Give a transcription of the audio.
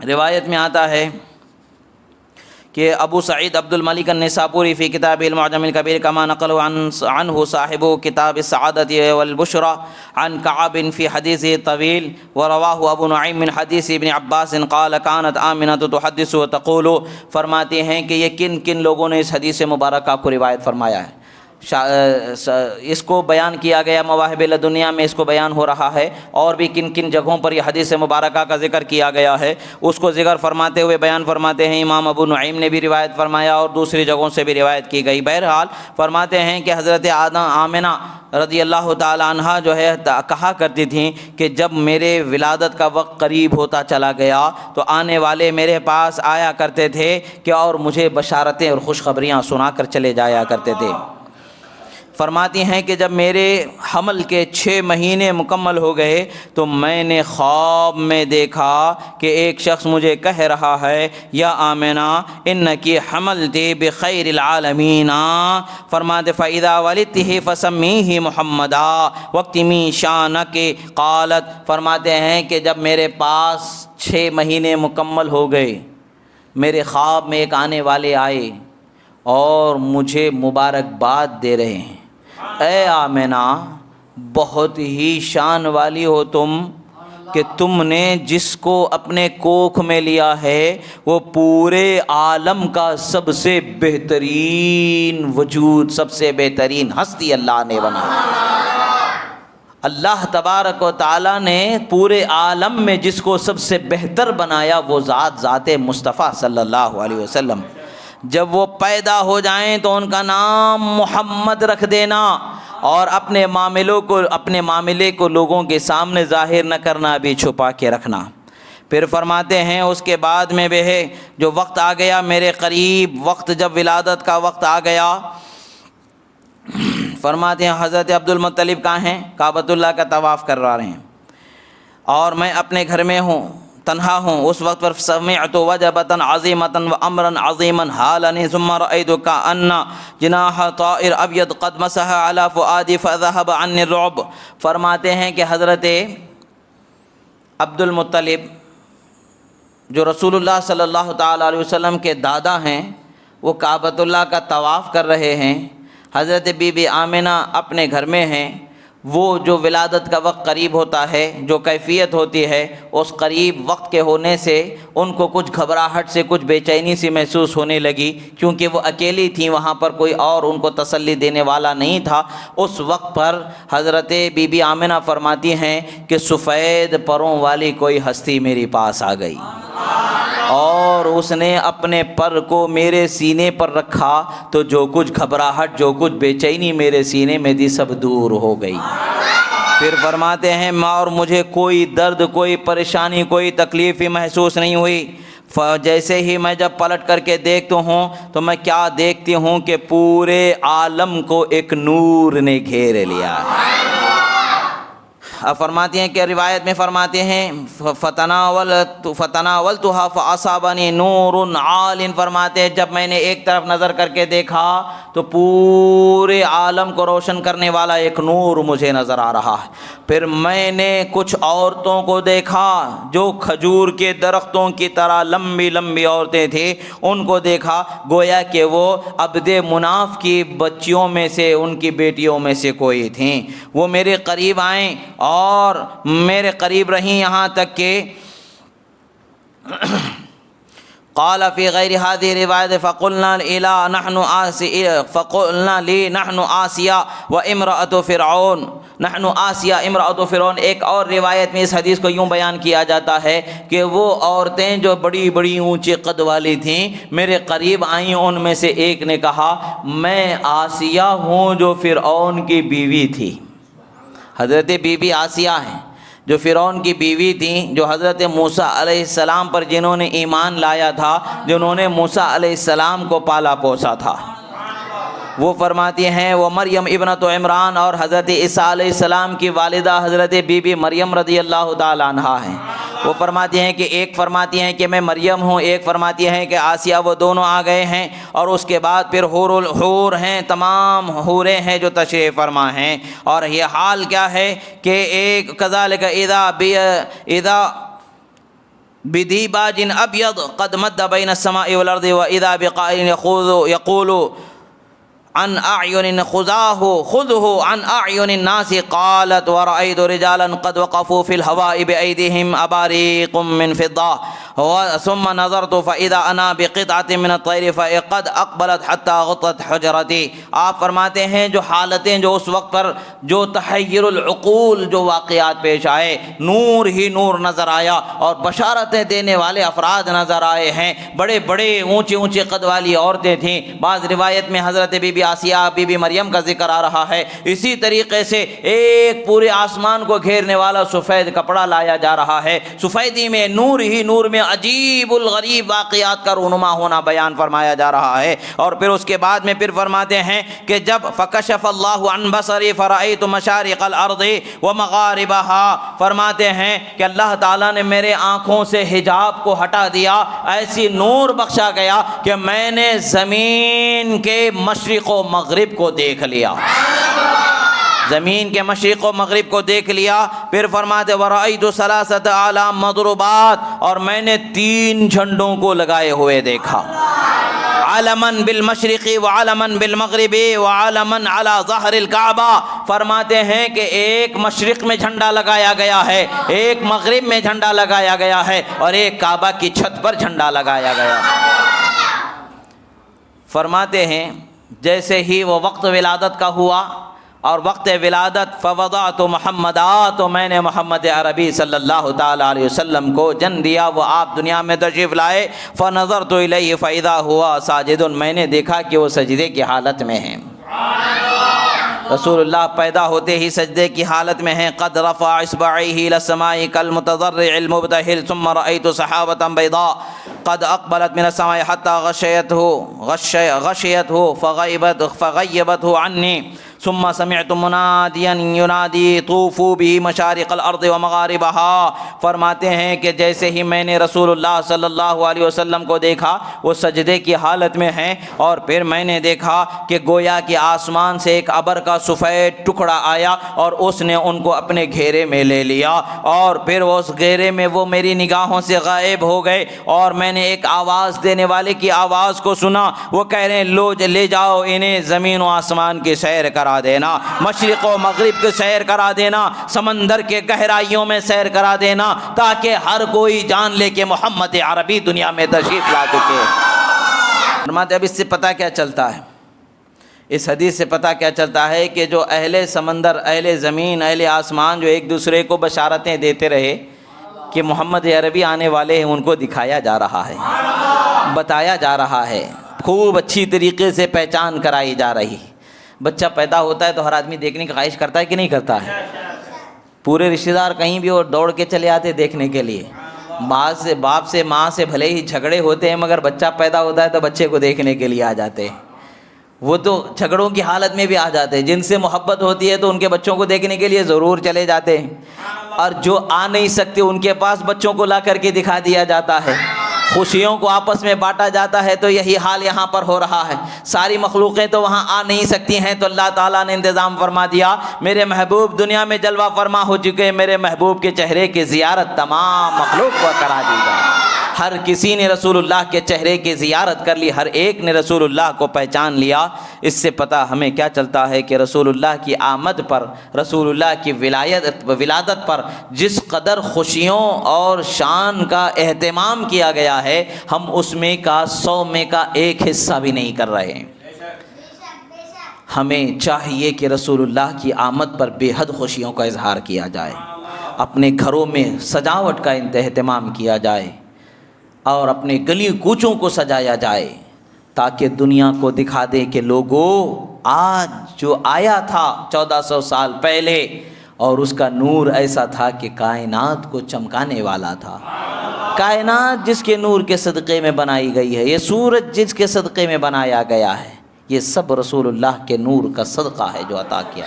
روایت میں آتا ہے کہ ابو سعید عبد الملک النسابوری فی کتاب المعجم الکبیر کما نقل عنہ صاحب کتاب السعادۃ والبشرى عن کعب فی حدیث طویل ورواہ ابو نعیم من حدیث ابن عباس قال كانت آمنہ تحدث وتقول، فرماتے ہیں کہ یہ کن کن لوگوں نے اس حدیث مبارکہ کو روایت فرمایا ہے. اس کو بیان کیا گیا مواہب لدنیا میں، اس کو بیان ہو رہا ہے، اور بھی کن کن جگہوں پر یہ حدیث مبارکہ کا ذکر کیا گیا ہے اس کو ذکر فرماتے ہوئے بیان فرماتے ہیں. امام ابو نعیم نے بھی روایت فرمایا اور دوسری جگہوں سے بھی روایت کی گئی. بہرحال فرماتے ہیں کہ حضرت آمنہ رضی اللہ تعالی عنہا جو ہے کہا کرتی تھیں کہ جب میرے ولادت کا وقت قریب ہوتا چلا گیا تو آنے والے میرے پاس آیا کرتے تھے کہ اور مجھے بشارتیں اور خوشخبریاں سنا کر چلے جایا کرتے تھے. فرماتی ہیں کہ جب میرے حمل کے 6 مہینے مکمل ہو گئے تو میں نے خواب میں دیکھا کہ ایک شخص مجھے کہہ رہا ہے یا آمنہ انکی حملتی بخیر العالمین. فرماتے فاذا ولدتہ فسمیہ محمدا واکتمی شانک. قالت فرماتے ہیں کہ جب میرے پاس 6 مہینے مکمل ہو گئے میرے خواب میں ایک آنے والے آئے اور مجھے مبارکباد دے رہے ہیں، اے آمنہ بہت ہی شان والی ہو تم کہ تم نے جس کو اپنے کوکھ میں لیا ہے وہ پورے عالم کا سب سے بہترین وجود، سب سے بہترین ہستی اللہ نے بنایا. اللہ تبارک و تعالیٰ نے پورے عالم میں جس کو سب سے بہتر بنایا وہ ذات مصطفیٰ صلی اللہ علیہ وسلم. جب وہ پیدا ہو جائیں تو ان کا نام محمد رکھ دینا اور اپنے معاملے کو لوگوں کے سامنے ظاہر نہ کرنا، بھی چھپا کے رکھنا. پھر فرماتے ہیں اس کے بعد میں بھی ہے جو وقت آ گیا میرے قریب، وقت جب ولادت کا وقت آ گیا، فرماتے ہیں حضرت عبد المطلب کہاں ہیں؟ کعبۃ اللہ کا طواف کروا رہے ہیں اور میں اپنے گھر میں ہوں، تنہا ہوں. اس وقت پر سمعت وجبۃ عظیمۃ وامرا عظیما حالنی ثم رأیت کأن جناح طائر ابیض قد مسح علی فؤادی فذهب عني الرعب. فرماتے ہیں کہ حضرت عبد المطلب جو رسول اللہ صلی اللہ تعالی علیہ وسلم کے دادا ہیں وہ کعبۃ اللہ کا طواف کر رہے ہیں. حضرت بی بی آمنہ اپنے گھر میں ہیں. وہ جو ولادت کا وقت قریب ہوتا ہے، جو کیفیت ہوتی ہے، اس قریب وقت کے ہونے سے ان کو کچھ گھبراہٹ سے کچھ بے چینی سی محسوس ہونے لگی، کیونکہ وہ اکیلی تھیں، وہاں پر کوئی اور ان کو تسلی دینے والا نہیں تھا. اس وقت پر حضرت بی بی آمنہ فرماتی ہیں کہ سفید پروں والی کوئی ہستی میرے پاس آ گئی اور اس نے اپنے پر کو میرے سینے پر رکھا تو جو کچھ گھبراہٹ، جو کچھ بے چینی میرے سینے میں تھی سب دور ہو گئی. پھر فرماتے ہیں اور مجھے کوئی درد، کوئی پریشانی، کوئی تکلیف ہی محسوس نہیں ہوئی. جیسے ہی میں جب پلٹ کر کے دیکھتا ہوں تو میں کیا دیکھتی ہوں کہ پورے عالم کو ایک نور نے گھیر لیا. اب فرماتی ہیں کہ روایت میں فرماتے ہیں فتناولتها فاصابني نور عال. فرماتے ہیں جب میں نے ایک طرف نظر کر کے دیکھا تو پورے عالم کو روشن کرنے والا ایک نور مجھے نظر آ رہا ہے. پھر میں نے کچھ عورتوں کو دیکھا جو کھجور کے درختوں کی طرح لمبی لمبی عورتیں تھیں، ان کو دیکھا گویا کہ وہ عبد مناف کی بچیوں میں سے، ان کی بیٹیوں میں سے کوئی تھیں. وہ میرے قریب آئیں اور میرے قریب رہیں یہاں تک کہ قال فی غیر هذه روایت فقلنا لی نحن آسیہ و امرأۃ فرعون. نحن آسیہ امرأۃ فرعون. ایک اور روایت میں اس حدیث کو یوں بیان کیا جاتا ہے کہ وہ عورتیں جو بڑی بڑی اونچے قد والی تھیں میرے قریب آئیں. ان میں سے ایک نے کہا میں آسیہ ہوں جو فرعون کی بیوی تھی. حضرت بی بی آسیہ ہیں جو فرعون کی بیوی تھیں، جو حضرت موسیٰ علیہ السلام پر جنہوں نے ایمان لایا تھا، جنہوں نے موسیٰ علیہ السلام کو پالا پوسا تھا. وہ فرماتی ہیں وہ مریم ابنت عمران اور حضرت عیسیٰ علیہ السلام کی والدہ حضرت بی بی مریم رضی اللہ تعالی عنہا ہیں. وہ فرماتی ہیں کہ ایک فرماتی ہیں کہ میں مریم ہوں، ایک فرماتی ہیں کہ آسیہ. وہ دونوں آ گئے ہیں اور اس کے بعد پھر حور ہیں، تمام حوریں ہیں جو تشریف فرما ہیں. اور یہ حال کیا ہے کہ ایک کذالک اذا بدیباج ابیض قد مد بین السماء والارض واذا بقائل یقول عن اعین خذه عن اعین الناس قالت ورأيت رجالا قد وقفوا في الهواء بأيديهم اباریق من فضة ثم نظرت فاذا انا بقطعة من الطير فقد اقبلت حتى غطت حجرتي. آپ فرماتے ہیں جو حالتیں جو اس وقت پر جو تحیر العقول جو واقعات پیش آئے، نور ہی نور نظر آیا اور بشارتیں دینے والے افراد نظر آئے ہیں. بڑے بڑے اونچے اونچے قد والی عورتیں تھیں. بعض روایت میں حضرت بی بی آسیہ بی بی مریم کا ذکر آ رہا ہے. اسی طریقے سے ایک پورے آسمان کو گھیرنے والا سفید کپڑا لایا جا رہا ہے. سفیدی میں نور ہی نور میں عجیب الغریب واقعات کا رونما ہونا بیان فرمایا جا رہا ہے. اور پھر اس کے بعد میں پھر فرماتے ہیں کہ جب فکشف اللہ عن بصری فرأیت مشارق الارض ومغاربها، فرماتے ہیں کہ اللہ تعالیٰ نے میرے آنکھوں سے حجاب کو ہٹا دیا، ایسی نور بخشا گیا کہ میں نے زمین کے مشرق و مغرب کو دیکھ لیا، زمین کے مشرق و مغرب کو دیکھ لیا. پھر فرماتے ورأیت ثلاثۃ اعلام مضروبات، اور میں نے 3 جھنڈوں کو لگائے ہوئے دیکھا، علماً بالمشرق وعلماً بالمغرب وعلماً على ظہر الکعبہ. فرماتے ہیں کہ ایک مشرق میں جھنڈا لگایا گیا ہے، ایک مغرب میں جھنڈا لگایا گیا ہے، اور ایک کعبہ کی چھت پر جھنڈا لگایا گیا. فرماتے ہیں جیسے ہی وہ وقت ولادت کا ہوا اور وقت ولادت فوضعت محمدا، تو میں نے محمد عربی صلی اللہ تعالی علیہ وسلم کو جن دیا، وہ آپ دنیا میں تشریف لائے. فنظرت الیہ فاذا ہوا ساجد، میں نے دیکھا کہ وہ سجدے کی حالت میں ہیں. رسول اللہ پیدا ہوتے ہی سجدے کی حالت میں ہیں. قد رفع اصبعیہ الی السماء کالمتضرع المبتہل ثم رأیت سحابۃ بیضاء قد اقبلت من السماء حتى غشیته فغیبته عنی ثم سمعت منادیا ینادی طوفوا به مشارق الارض ومغاربها. فرماتے ہیں کہ جیسے ہی میں نے رسول اللہ صلی اللہ علیہ وسلم کو دیکھا وہ سجدے کی حالت میں ہیں، اور پھر میں نے دیکھا کہ گویا کہ آسمان سے ایک ابر کا سفید ٹکڑا آیا اور اس نے ان کو اپنے گھیرے میں لے لیا، اور پھر اس گھیرے میں وہ میری نگاہوں سے غائب ہو گئے. اور میں نے ایک آواز دینے والے کی آواز کو سنا، وہ کہہ رہے ہیں لو لے جاؤ انہیں زمین و آسمان کی سیر کرا دینا، مشرق و مغرب کی سیر کرا دینا، سمندر کے گہرائیوں میں سیر کرا دینا، تاکہ ہر کوئی جان لے کہ محمد عربی دنیا میں تشریف لا چکے. فرماتے اب اس سے پتہ کیا چلتا ہے، اس حدیث سے پتہ کیا چلتا ہے کہ جو اہل سمندر، اہل زمین، اہل آسمان جو ایک دوسرے کو بشارتیں دیتے رہے کہ محمد عربی آنے والے ہیں، ان کو دکھایا جا رہا ہے، بتایا جا رہا ہے، خوب اچھی طریقے سے پہچان کرائی جا رہی. بچہ پیدا ہوتا ہے تو ہر آدمی دیکھنے کی خواہش کرتا ہے کہ نہیں کرتا ہے؟ پورے رشتہ دار کہیں بھی اور دوڑ کے چلے آتے دیکھنے کے لیے. باپ سے ماں سے بھلے ہی جھگڑے ہوتے ہیں، مگر بچہ پیدا ہوتا ہے تو بچے کو دیکھنے کے لیے آ جاتے ہیں. وہ تو جھگڑوں کی حالت میں بھی آ جاتے ہیں، جن سے محبت ہوتی ہے تو ان کے بچوں کو دیکھنے کے لیے ضرور چلے جاتے ہیں، اور جو آ نہیں سکتے ان کے پاس بچوں کو لا کر کے دکھا دیا جاتا ہے. خوشیوں کو آپس میں بانٹا جاتا ہے. تو یہی حال یہاں پر ہو رہا ہے. ساری مخلوقیں تو وہاں آ نہیں سکتی ہیں، تو اللہ تعالیٰ نے انتظام فرما دیا. میرے محبوب دنیا میں جلوہ فرما ہو چکے، میرے محبوب کے چہرے کی زیارت تمام مخلوق کو کرا دی جائے. ہر کسی نے رسول اللہ کے چہرے کی زیارت کر لی، ہر ایک نے رسول اللہ کو پہچان لیا. اس سے پتہ ہمیں کیا چلتا ہے کہ رسول اللہ کی آمد پر، رسول اللہ کی ولادت پر جس قدر خوشیوں اور شان کا اہتمام کیا گیا ہے، ہم اس میں کا 100 میں کا ایک حصہ بھی نہیں کر رہے ہیں. ہمیں چاہیے کہ رسول اللہ کی آمد پر بے حد خوشیوں کا اظہار کیا جائے، اپنے گھروں میں سجاوٹ کا اہتمام کیا جائے، اور اپنے گلی کوچوں کو سجایا جائے، تاکہ دنیا کو دکھا دے کہ لوگوں آج جو آیا تھا 1400 سال پہلے، اور اس کا نور ایسا تھا کہ کائنات کو چمکانے والا تھا. کائنات جس کے نور کے صدقے میں بنائی گئی ہے، یہ سورج جس کے صدقے میں بنایا گیا ہے، یہ سب رسول اللہ کے نور کا صدقہ ہے جو عطا کیا.